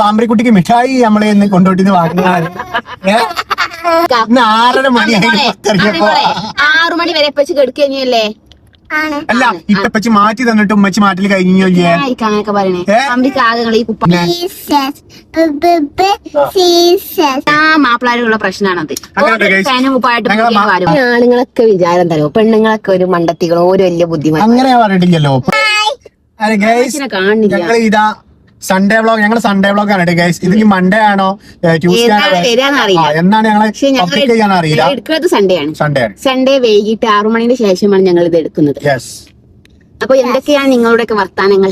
പാമ്പ്രിക്കുട്ടിക്ക് മിഠായി നമ്മളെ ഇന്ന് കൊണ്ടോട്ടിന്ന് വാങ്ങുന്നത് 6:30 മണിയായി. 6 മണി വരെ വെച്ച് കെടുക്കല്ലേ? അല്ല ഇപ്പച്ചി മാറ്റി തന്നിട്ട് ഉമ്മച്ചി മാറ്റിൽ കഴിഞ്ഞോ? അങ്ങനെയൊക്കെ പറയണേ. അമ്പിക്ക് ആകെ ഈ കുപ്പ മാപ്പിളാരുള്ള പ്രശ്നമാണത്. ആണുങ്ങളൊക്കെ വിചാരം തരോ, പെണ്ണുങ്ങളൊക്കെ ഒരു മണ്ടത്തികളോ ഒരു വലിയ ബുദ്ധിമുട്ട് അങ്ങനെ പറഞ്ഞിട്ടില്ലല്ലോ. കാണില്ല. ഇതാ സൺഡേ വ്ളോഗ്, ഞങ്ങൾ സൺഡേ വ്ളോഗ് ആണ് ഗൈസ്. ഇത് മൺഡേ ആണോ ട്യൂസ്ഡേ ആണോ എന്നാണ് ഞങ്ങള് പബ്ലിക് ചെയ്യാൻ അറിയില്ല. എടുക്കുന്നത് സൺഡേ ആണ്. സൺഡേ വൈകിട്ട് 6 മണിന്റെ ശേഷമാണ് ഞങ്ങൾ ഇത് എടുക്കുന്നത്. അപ്പൊ എന്തൊക്കെയാണ് നിങ്ങളുടെയൊക്കെ വർത്താനങ്ങൾ?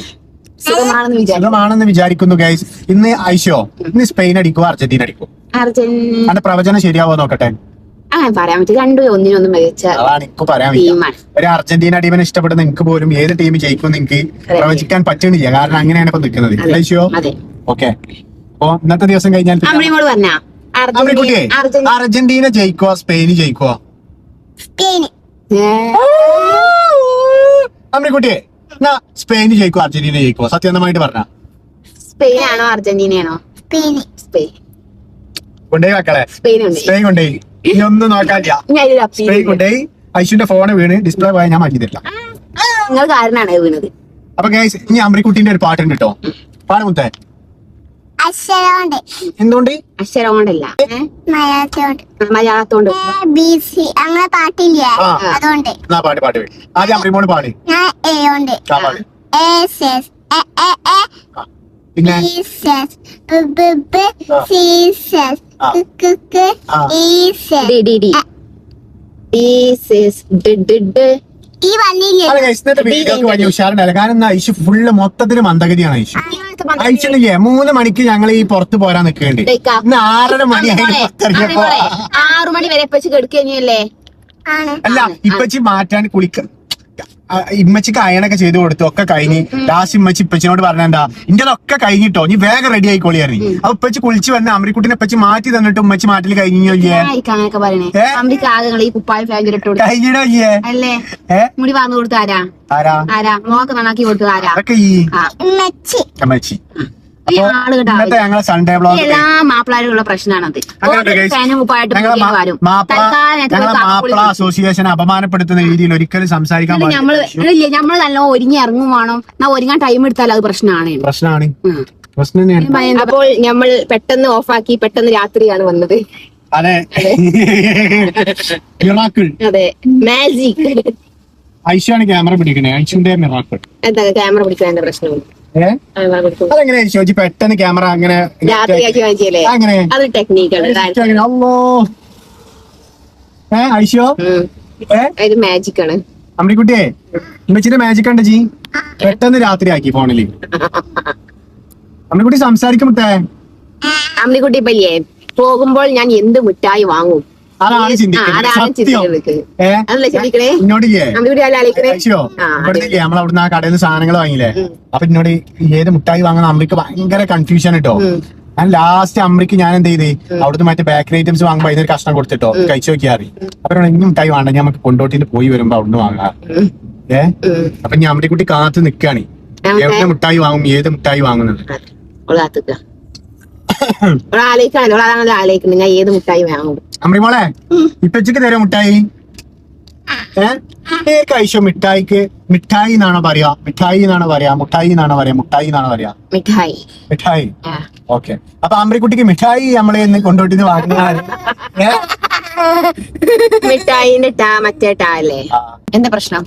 സുഖമാണെന്ന് വിചാരിക്കുന്നു ഗൈസ്. ഇന്ന് ഐഷോ ഇന്ന് സ്പെയിൻ അടിക്കുവോ അർജന്റീന അടിക്കുവോ? അതിന്റെ പ്രവചനം ശരിയാവോ നോക്കട്ടെ. അങ്ങനെ പറയാൻ പറ്റും. രണ്ടും ഒന്നിനൊന്നും മികച്ച ടീമാണ്. ഒരു അർജന്റീന ടീമിനെ ഇഷ്ടപ്പെടുന്ന എനിക്ക് പോലും ഏത് ടീം ജയിക്കും എനിക്ക് പ്രവചിക്കാൻ പറ്റണില്ല. കാരണം അങ്ങനെയാണ് ഇപ്പൊ നിൽക്കുന്നത്. ഐഷോ ഓക്കെ. അപ്പൊ ഇന്നത്തെ ദിവസം കഴിഞ്ഞാൽ അർജന്റീന ജയിക്കോ സ്പെയിൻ ജയിക്കോ? അമ്രിക്കുട്ടിയെ എന്നാ സ്പെയിൻ ജയിക്കോ അർജന്റീന ജയിക്കോ? സത്യസന്ധമായിട്ട് പറഞ്ഞ സ്പെയിനാണോ അർജന്റീനയാണോ? സ്പെയിൻ കൊണ്ടേ മക്കളെ, സ്പെയിൻ കൊണ്ടേ. ഇനി ഒന്നും നോക്കാനില്ല. സ്പെയിൻ കൊണ്ടേ. ഐശുന്റെ ഫോണ് വീണ് ഡിസ്പ്ലേ പോയാൽ ഞാൻ മാറ്റി തരില്ല. നിങ്ങൾ കാരണമാണ് വീണത്. അപ്പൊ ഗൈസ് ഇനി അമ്രിക്കുട്ടിന്റെ ഒരു പാട്ടുണ്ട് കേട്ടോ. പാട് മുത്തേ. എന്തുകൊണ്ട്? അക്ഷരം കൊണ്ടല്ല, മലയാളത്തോണ്ട്. പാട്ട് പാട്ട് ആദ്യം അമ്രിമോള് പാട്. പിന്നെ വലിയ ഉഷാറുണ്ടല്ല. കാരണം ഐഷു ഫുള്ള് മൊത്തത്തില് മന്ദഗതിയാണ്. ഐഷു ഐഷുല്ലേ 3 മണിക്ക് ഞങ്ങൾ ഈ പുറത്ത് പോരാൻ നിൽക്കേണ്ടി. ഇന്ന് 6:30 മണിയായി. 6 മണി വരെ വെച്ച് കെടുക്കല്ലേ? അല്ല ഇപ്പച്ചി മാറ്റാൻ കുളിക്ക ഇമ്മച്ചിക്ക് അയണൊക്കെ ചെയ്ത് കൊടുത്തു. ഒക്കെ കഴിഞ്ഞ് ലാസ്റ്റ് ഇമ്മച്ചി ഇപ്പച്ചിനോട് പറഞ്ഞെന്താ ഇന്റെതൊക്കെ കഴിഞ്ഞിട്ടോ നീ വേഗം റെഡി ആയിക്കോളിയാറി. അപ്പൊ ഇപ്പച്ചി കുളിച്ച് വന്ന അമ്രിക്കുട്ടിനെ ഇപ്പച്ചി മാറ്റി തന്നിട്ട് ഉമ്മച്ചി മാറ്റിൽ കഴിഞ്ഞോ? കഴിഞ്ഞിടോല്ലേ? മുടി വാങ്ങി കൊടുത്ത ആരാ? മോക്ക് നന്നാക്കി കൊടുത്തത് ആരാ? ഞങ്ങളെ സൺഡേ വ്ളോഗ് എല്ലാ മാപ്പിളാരുള്ള പ്രശ്നമാണത്. മാപ്പിള അസോസിയേഷൻ അപമാനപ്പെടുത്തുന്ന രീതിയിൽ ഒരിക്കലും സംസാരിക്കാൻ നമ്മള് നല്ല ഒരുങ്ങി ഇറങ്ങും വേണം. ഒരുങ്ങാൻ ടൈം എടുത്താൽ അത് പ്രശ്നമാണ്. അപ്പോൾ നമ്മൾ പെട്ടെന്ന് ഓഫാക്കി പെട്ടെന്ന് രാത്രിയാണ് വന്നത്. അതെ അതെ മാജിക്. ഐഷാണ് ക്യാമറ പിടിക്കണേ. ഐഷുന്റെ മിറാക്കിൾ. എന്താ ക്യാമറ പിടിക്കാൻ പ്രശ്നം? അതെങ്ങനെ ചോദിച്ചു പെട്ടെന്ന് ക്യാമറ അങ്ങനെ അങ്ങനെ അത് ടെക്നിക്കാണ്. ഐഷോ മാജിക് ആണ്. അമ്മിക്കുട്ടിയെ ഉമ്മച്ചിന്റെ മാജിക് ഉണ്ട് ജി. പെട്ടെന്ന് രാത്രി ആക്കി ഫോണില്. അമ്മിക്കുട്ടി സംസാരിക്കുമ്പേ അമ്മിക്കുട്ടി പയ്യേ പോകുമ്പോൾ ഞാൻ എന്ത് മിഠായി വാങ്ങും? അതാണ് നമ്മളവിടുന്ന് ആ കടയിൽ നിന്ന് സാധനങ്ങൾ വാങ്ങിയില്ലേ? അപ്പൊ എന്നോട് ഏത് മുട്ടായി വാങ്ങുന്ന അമ്രിക്ക് ഭയങ്കര കൺഫ്യൂഷൻ കേട്ടോ. ഞാൻ ലാസ്റ്റ് അമ്രിക്ക് ഞാൻ എന്ത് ചെയ്ത് അവിടുന്ന് മറ്റേ ബേക്കറി ഐറ്റംസ് വാങ്ങുമ്പോ അതിനൊരു കഷ്ണം കൊടുത്തിട്ടോ കഴിച്ചു നോക്കിയാറി. അപ്പൊ ഇനി മുട്ടായി വേണ്ട, നമുക്ക് കൊണ്ടോട്ടിന് പോയി വരുമ്പോ അവിടുന്ന് വാങ്ങാം. അപ്പൊ ഞാൻ അമ്രിക്കുട്ടി കാത്ത് നിക്കാണ് എവിടെ മുട്ടായി വാങ്ങും, ഏത് മുട്ടായി വാങ്ങുന്നത്. ഞാൻ ഏത് മുട്ടായി വാങ്ങും? അമ്രിമോളെ ഇപ്പച്ചക്ക് തരാം മുട്ടായി. ഐശോ മിഠായിക്ക് മിഠായി എന്നാണോ പറയാ, മിഠായി എന്നാണോ പറയാ, മുട്ടായി എന്നാണോ പറയാ, മുട്ടായി എന്നാണോ പറയാ? മിഠായി. മിഠായി. ഓക്കെ. അപ്പൊ അമ്രിക്കുട്ടിക്ക് മിഠായി നമ്മളെ കൊണ്ടോട്ടിന്ന് വാങ്ങുന്നത് മിഠായിന്റെ ടാ മറ്റേ ടാ അല്ലേ? എന്താ പ്രശ്നം?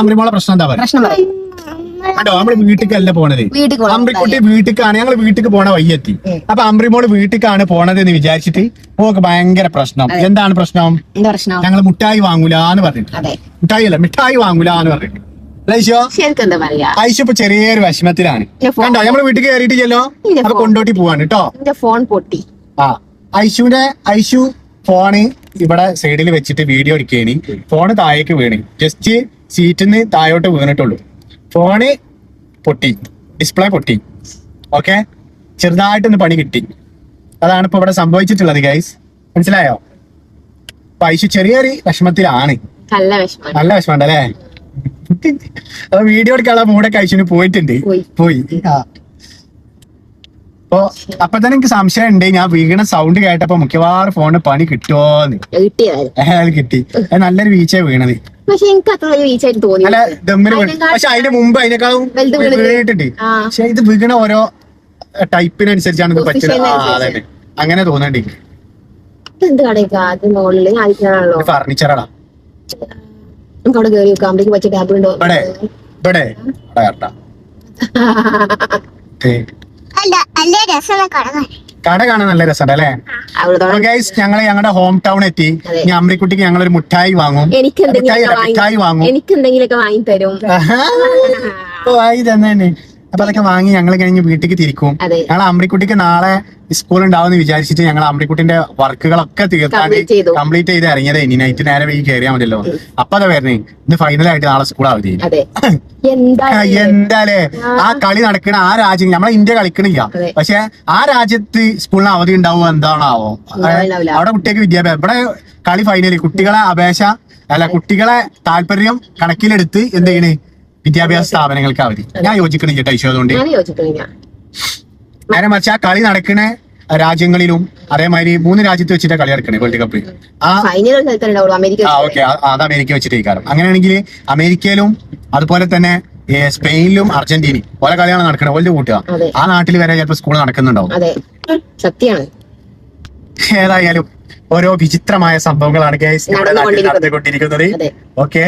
അമ്രിമോളെ പ്രശ്നം എന്താ പറയുക? പ്രശ്നം പറയും. കേട്ടോ നമ്മള് വീട്ടിക്കല്ല പോണത്. അമ്രിക്കുട്ടി വീട്ടിക്കാണ്, ഞങ്ങള് വീട്ടിക്ക് പോണ വയ്യെത്തി. അപ്പൊ അമ്രിമോള് വീട്ടിക്കാണ് പോണത് എന്ന് വിചാരിച്ചിട്ട് ഓക്ക് ഭയങ്കര പ്രശ്നം. എന്താണ് പ്രശ്നം? ഞങ്ങള് മുട്ടായി വാങ്ങൂലാന്ന് പറഞ്ഞിട്ട്. മുട്ടായി അല്ല മിഠായി വാങ്ങൂലാന്ന് പറഞ്ഞിട്ട്. ഐശു ഇപ്പൊ ചെറിയൊരു വിഷമത്തിലാണ്. കണ്ടോ നമ്മള് വീട്ടിൽ കയറിയിട്ടില്ലല്ലോ. അപ്പൊ കൊണ്ടോട്ടി പോവാണ് കേട്ടോ. ഫോൺ പൊട്ടി. ഐശു ഫോണ് ഇവിടെ സൈഡിൽ വെച്ചിട്ട് വീഡിയോ എടുക്കേനി. ഫോണ് താഴേക്ക് വീണ് ജസ്റ്റ് സീറ്റിന്ന് താഴോട്ട് വീണിട്ടുള്ളൂ. ഫോണ് പൊട്ടി, ഡിസ്പ്ലേ പൊട്ടി. ഓക്കെ, ചെറുതായിട്ടൊന്ന് പണി കിട്ടി. അതാണ് ഇപ്പൊ ഇവിടെ സംഭവിച്ചിട്ടുള്ളത് ഗൈസ്. മനസ്സിലായോ? അപ്പൊ ഐശു ചെറിയൊരു വിഷമത്തിലാണ്. നല്ല വിഷമമുണ്ടല്ലേ? അപ്പൊ വീഡിയോ എടുക്കാനുള്ള മൂടെ ഐശുവിന് പോയിട്ടുണ്ട്. പോയി. അപ്പൊ തന്നെ എനിക്ക് സംശയം ഉണ്ട്, ഞാൻ വീണ സൗണ്ട് കേട്ടപ്പോ മിക്കവാറും ഫോണിന് പണി കിട്ടുമോന്ന്. കിട്ടിയതായിരുന്നു. കിട്ടി. നല്ലൊരു വീഴ്ച വീണത്. പക്ഷെ എനിക്ക് അത്ര വലിയ വീഴ്ചയായിട്ട് തോന്നി. അല്ല ദമ്മിന് വീണ്. പക്ഷെ അതിന്റെ മുമ്പ് അതിനേക്കാളും വീണിട്ടുണ്ട്. പക്ഷെ ഇത് വീണ ഓരോ ടൈപ്പിനനുസരിച്ചാണ് ഇത് പറ്റുന്നത്. അതന്നെ അങ്ങനെ തോന്നണ്ട്. എന്ത് കടയൊക്കെ ആദ്യം മുകളില് ആയിരിക്കണല്ലോ. ഫർണിച്ചറാടാ. നമുക്ക് അവിടെ കയറി വെക്കാം. അമ്പലേക്ക് വെച്ച ടാബ് ഉണ്ടോ? ഇവിടെ കട കാണാൻ നല്ല രസമുണ്ട് അല്ലേ? ഞങ്ങളുടെ ഹോം ടൗൺ എത്തി. ഇനി അമ്രിക്കുട്ടിക്ക് ഞങ്ങളൊരു മിഠായി വാങ്ങും. എനിക്ക് മിഠായി വാങ്ങും. എന്തെങ്കിലുമൊക്കെ വാങ്ങി തരും. വാങ്ങി തന്നെ. അപ്പൊ അതൊക്കെ വാങ്ങി ഞങ്ങൾ കഴിഞ്ഞ് വീട്ടിലേക്ക് തിരിക്കും. ഞങ്ങൾ അമ്രിക്കുട്ടിക്ക് നാളെ സ്കൂൾ ഉണ്ടാവും വിചാരിച്ചിട്ട് ഞങ്ങൾ അമ്രിക്കുട്ടിന്റെ വർക്കുകളൊക്കെ തീർത്താണ്ട് കംപ്ലീറ്റ് ചെയ്ത് ഇറങ്ങിയത്. ഇനി നൈറ്റ് നേരെ വൈകി കയറിയാൽ മതിയല്ലോ. അപ്പൊ അതാ വരുന്നേ, ഇന്ന് ഫൈനലായിട്ട് നാളെ സ്കൂൾ അവധി. എന്താലേ ആ കളി നടക്കണ ആ രാജ്യം, നമ്മളെ ഇന്ത്യ കളിക്കണില്ല, പക്ഷെ ആ രാജ്യത്ത് സ്കൂളിന് അവധി ഉണ്ടാവും. എന്താണാവോ അവിടെ കുട്ടികൾക്ക് വിദ്യാഭ്യാസം. ഇവിടെ കളി ഫൈനല് കുട്ടികളെ അപേക്ഷ അല്ല, കുട്ടികളെ താല്പര്യം കണക്കിലെടുത്ത് എന്ത് ചെയ്യണേ, വിദ്യാഭ്യാസ സ്ഥാപനങ്ങൾക്ക് അവധി. ഞാൻ യോജിക്കണില്ല കേട്ടോ അതുകൊണ്ട്. നേരെ മറിച്ച് ആ കളി നടക്കണ രാജ്യങ്ങളിലും അതേമാതിരി 3 രാജ്യത്ത് വെച്ചിട്ട് കളി നടക്കണേ വേൾഡ് കപ്പ്. ഓക്കെ, അത് അമേരിക്ക വെച്ചിട്ടേക്കാരം. അങ്ങനെയാണെങ്കിൽ അമേരിക്കയിലും അതുപോലെ തന്നെ സ്പെയിനിലും അർജന്റീനയും ഓരോ കളിയാണ് നടക്കണത്. ഓൾഡ് കൂട്ടുക ആ നാട്ടിൽ വരെ ചിലപ്പോൾ സ്കൂൾ നടക്കുന്നുണ്ടാവും. സത്യമാണ്. ഏതായാലും ഓരോ വിചിത്രമായ സംഭവങ്ങളാണ് ഗൈസ് നമ്മുടെ നാട്ടിൽ നടന്നുകൊണ്ടിരിക്കുന്നത്. ഓക്കെ,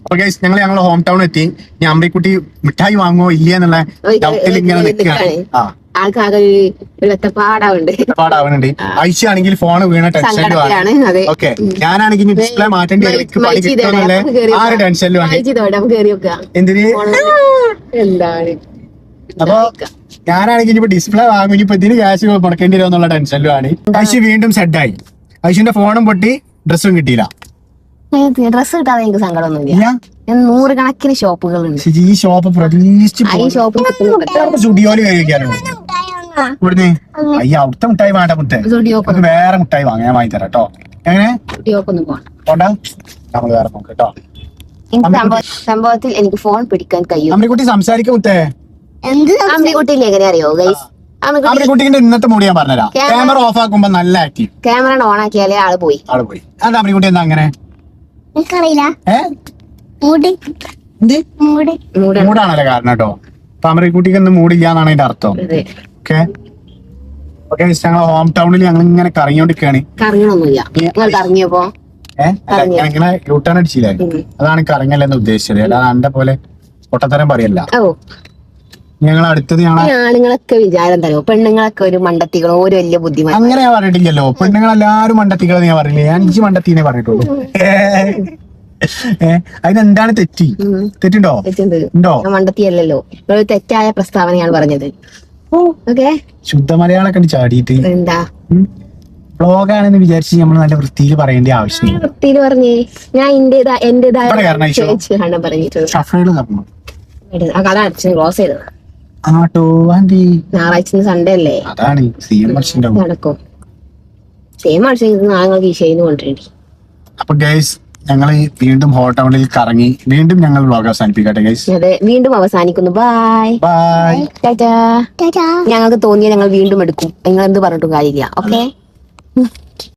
അപ്പൊ ഗൈസ് ഞങ്ങൾ ഹോം ടൗൺ എത്തി. ഞാൻ അമ്രിക്കുട്ടി മിഠായി വാങ്ങുമോ ഇല്ല എന്നുള്ള ഡൗട്ടിൽ ഇങ്ങനെ നിൽക്കുകയാണ്. പാടാവുന്നുണ്ട്. ഐഷ ആണെങ്കിൽ ഫോൺ വീണ ടെൻഷനിലുമാണ്. ഓക്കെ, ഞാനാണെങ്കിൽ ഡിസ്പ്ലേ മാറ്റേണ്ടി പണി കിട്ടുമെന്നുള്ള ആ ഒരു ടെൻഷനിലുമാണ്. എന്തിന്? അപ്പൊ ഞാനാണെങ്കിൽ ഇനിയിപ്പോ ഡിസ്പ്ലേ വാങ്ങും, ഇനിയിപ്പോ ഇതിന് ക്യാഷ് മുടക്കേണ്ടി വരും എന്നുള്ള ടെൻഷനിലുമാണ്. ഐഷ വീണ്ടും സെഡായി. ഐഷിന്റെ ഫോണും പൊട്ടി, ഡ്രസ്സും കിട്ടിയില്ല. ഡ്രസ് കിട്ടാതെ എനിക്ക് സങ്കടമൊന്നുമില്ല. 100 കണക്കിന് ഷോപ്പുകളുണ്ട്. ഈ ഷോപ്പ് സ്റ്റുഡിയോയില് കഴിക്കാനോ ഇവിടുന്ന്? അയ്യ, അവിടുത്തെ മുട്ടായി വേണ്ട മുട്ടേ, വേറെ മുട്ടായി വാങ്ങാൻ വാങ്ങി തരാം കേട്ടോ. എങ്ങനെ പോണ്ട, നമ്മള് വേറെ നോക്കാം കേട്ടോ. സംഭവത്തിൽ എനിക്ക് ഫോൺ പിടിക്കാൻ കഴിയും. അമ്മിക്കുട്ടി സംസാരിക്കും മുത്തേ. അമ്മിക്കുട്ടിയിൽ എങ്ങനെ അറിയോ ഗൈസ്? അമ്മിക്കുട്ടിന്റെ ഇന്നത്തെ മൂടി ഞാൻ പറഞ്ഞുതരാം. ക്യാമറ ഓഫ് ആക്കുമ്പോ നല്ല ആക്റ്റീവ്. ക്യാമറ ഓൺ ആക്കിയാലേ ആള് പോയി. അതാ അമ്മിക്കുട്ടി എന്താ അങ്ങനെ? മൂടാണല്ലേ കാരണം കേട്ടോ. അപ്പൊ അമ്മിക്കുട്ടിക്ക് ഒന്നും മൂടില്ലാന്നാണ് അതിന്റെ അർത്ഥം. ഓക്കെ ഓക്കെ, ഞങ്ങൾ ഹോം ടൗണിൽ ഞങ്ങൾ ഇങ്ങനെ കറങ്ങിക്കൊണ്ടിരിക്കുകയാണ്. ഇങ്ങനെ യൂട്ടേൺ അടിച്ചില്ലേ, അതാണ് കറങ്ങല്ലെന്ന് ഉദ്ദേശിച്ചത്. അല്ലാതെ എന്റെ പോലെ പൊട്ടത്തരം പറയല്ല. ഞങ്ങൾ അടുത്തത് ആണുങ്ങളൊക്കെ വിചാരം തരോ, പെണ്ണുങ്ങളൊക്കെ ഒരു മണ്ടത്തികളോ ഒരു വലിയ ബുദ്ധിമുട്ട് അങ്ങനെ ഞാൻ പറഞ്ഞിട്ടില്ലല്ലോ. പെണ്ണുങ്ങളെല്ലാരും മണ്ടത്തികളെന്ന് ഞാൻ പറഞ്ഞില്ലേ, ഞാൻ 5 മണ്ടത്തിനെ പറഞ്ഞിട്ടുള്ളൂ. അതിനെന്താണ് തെറ്റുണ്ടോ? ഉണ്ടോ? മണ്ടത്തിയല്ലോ, തെറ്റായ പ്രസ്താവനയാണ് പറഞ്ഞത്. ശുദ്ധ മലയാളമൊക്കെ ചാടിയിട്ട് എന്താ വ്ളോഗാണെന്ന് വിചാരിച്ച് നമ്മൾ നല്ല വൃത്തിയിൽ പറയേണ്ട ആവശ്യമില്ല. വൃത്തിയിൽ പറഞ്ഞേ, ഞാൻ എന്റേതായ കട അടച്ച് ക്ലോസ് ചെയ്തത്. ഞായറാഴ്ച സൺഡേ അല്ലേ, അതാണ് നടക്കും. സെയിം ആഴ്ച നാളെ ഈശോന്ന് കൊണ്ടിട്ടുണ്ട്. അപ്പൊ ഗൈസ് ഞങ്ങൾ വീണ്ടും ഹോം ടൗണിൽ കറങ്ങി വീണ്ടും ഞങ്ങൾ വ്ളോഗ് അവസാനിപ്പിക്കട്ടെ ഗൈസ്. അതെ, വീണ്ടും അവസാനിക്കുന്നു. Bye bye, Tata. ഞങ്ങൾക്ക് തോന്നിയ ഞങ്ങൾ വീണ്ടും എടുക്കും. നിങ്ങൾ എന്ത് പറഞ്ഞിട്ടും കാര്യമില്ല. ഓക്കെ.